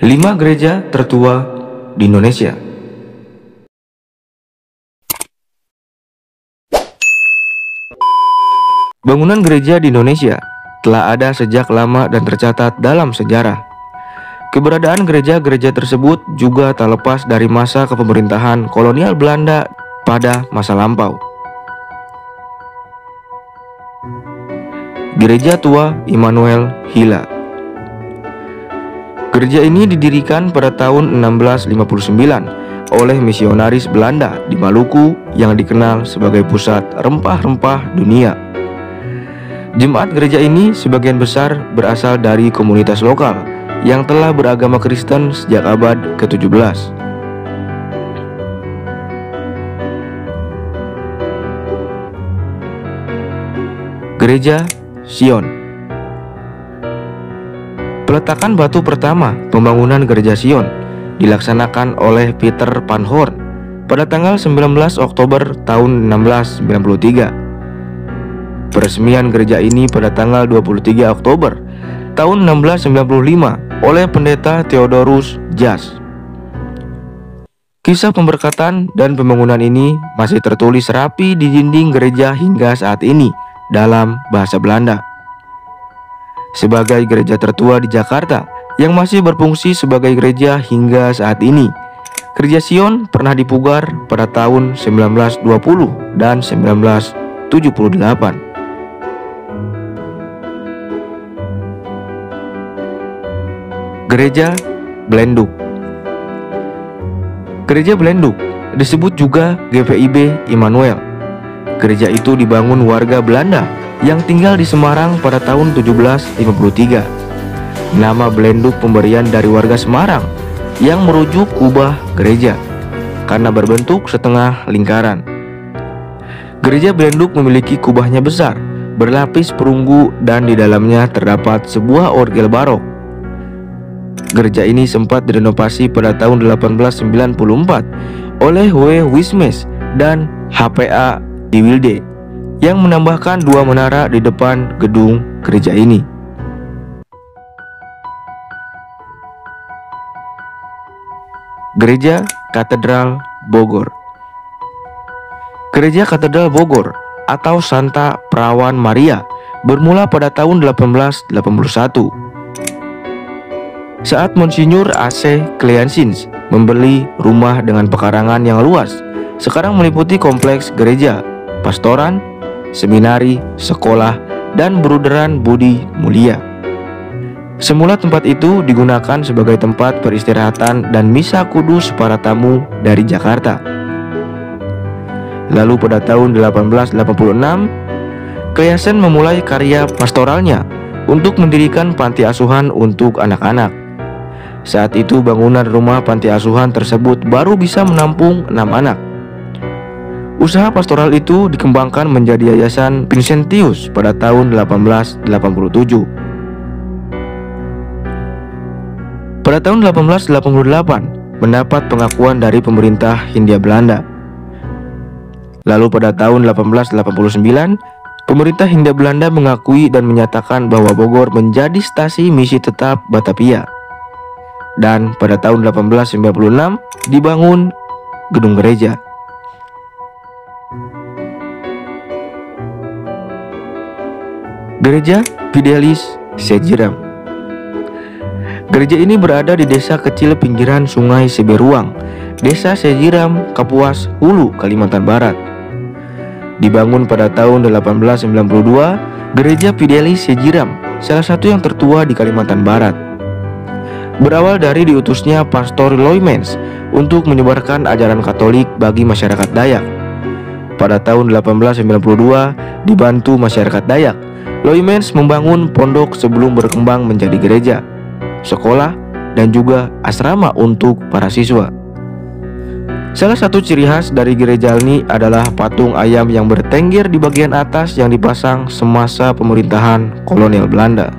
5 gereja tertua di Indonesia. Bangunan gereja di Indonesia telah ada sejak lama dan tercatat dalam sejarah. Keberadaan gereja-gereja tersebut juga tak lepas dari masa kepemerintahan kolonial Belanda pada masa lampau. Gereja Tua Immanuel Hilla. Gereja ini didirikan pada tahun 1659 oleh misionaris Belanda di Maluku yang dikenal sebagai pusat rempah-rempah dunia. Jemaat gereja ini sebagian besar berasal dari komunitas lokal yang telah beragama Kristen sejak abad ke-17. Gereja Sion. Peletakan batu pertama pembangunan gereja Sion dilaksanakan oleh Peter van Horn pada tanggal 19 Oktober tahun 1693. Peresmian gereja ini pada tanggal 23 Oktober tahun 1695 oleh pendeta Theodorus Jas. Kisah pemberkatan dan pembangunan ini masih tertulis rapi di dinding gereja hingga saat ini dalam bahasa Belanda. Sebagai gereja tertua di Jakarta yang masih berfungsi sebagai gereja hingga saat ini, Gereja Sion pernah dipugar pada tahun 1920 dan 1978. Gereja Belenduk. Gereja Belenduk disebut juga GPIB Immanuel. Gereja itu dibangun warga Belanda yang tinggal di Semarang pada tahun 1753. Nama Belenduk pemberian dari warga Semarang yang merujuk kubah gereja karena berbentuk setengah lingkaran. Gereja Belenduk memiliki kubahnya besar, berlapis perunggu dan di dalamnya terdapat sebuah orgel barok. Gereja ini sempat direnovasi pada tahun 1894 oleh W. Wismes dan HPA de Wilde yang menambahkan 2 menara di depan gedung gereja ini. Gereja Katedral Bogor. Gereja Katedral Bogor atau Santa Perawan Maria bermula pada tahun 1881 saat Monsinyur A.C. Cleansins membeli rumah dengan pekarangan yang luas. Sekarang meliputi kompleks gereja, pastoran, seminari, sekolah, dan Bruderan Budi Mulia. Semula tempat itu digunakan sebagai tempat peristirahatan dan misa kudus para tamu dari Jakarta. Lalu pada tahun 1886, Cleansins memulai karya pastoralnya untuk mendirikan panti asuhan untuk anak-anak. Saat itu bangunan rumah panti asuhan tersebut baru bisa menampung 6 anak. Usaha pastoral itu dikembangkan menjadi Yayasan Vincentius pada tahun 1887. Pada tahun 1888 mendapat pengakuan dari pemerintah Hindia Belanda. Lalu pada tahun 1889 pemerintah Hindia Belanda mengakui dan menyatakan bahwa Bogor menjadi stasi misi tetap Batavia. Dan pada tahun 1896 dibangun gedung gereja. Gereja Fidelis Sejiram. Gereja ini berada di desa kecil pinggiran Sungai Seberuang, Desa Sejiram, Kapuas, Hulu, Kalimantan Barat. Dibangun pada tahun 1892, Gereja Fidelis Sejiram salah satu yang tertua di Kalimantan Barat. Berawal dari diutusnya Pastor Loymens untuk menyebarkan ajaran Katolik bagi masyarakat Dayak. Pada tahun 1892, dibantu masyarakat Dayak, Loymens membangun pondok sebelum berkembang menjadi gereja, sekolah, dan juga asrama untuk para siswa. Salah satu ciri khas dari gereja ini adalah patung ayam yang bertengger di bagian atas yang dipasang semasa pemerintahan kolonial Belanda.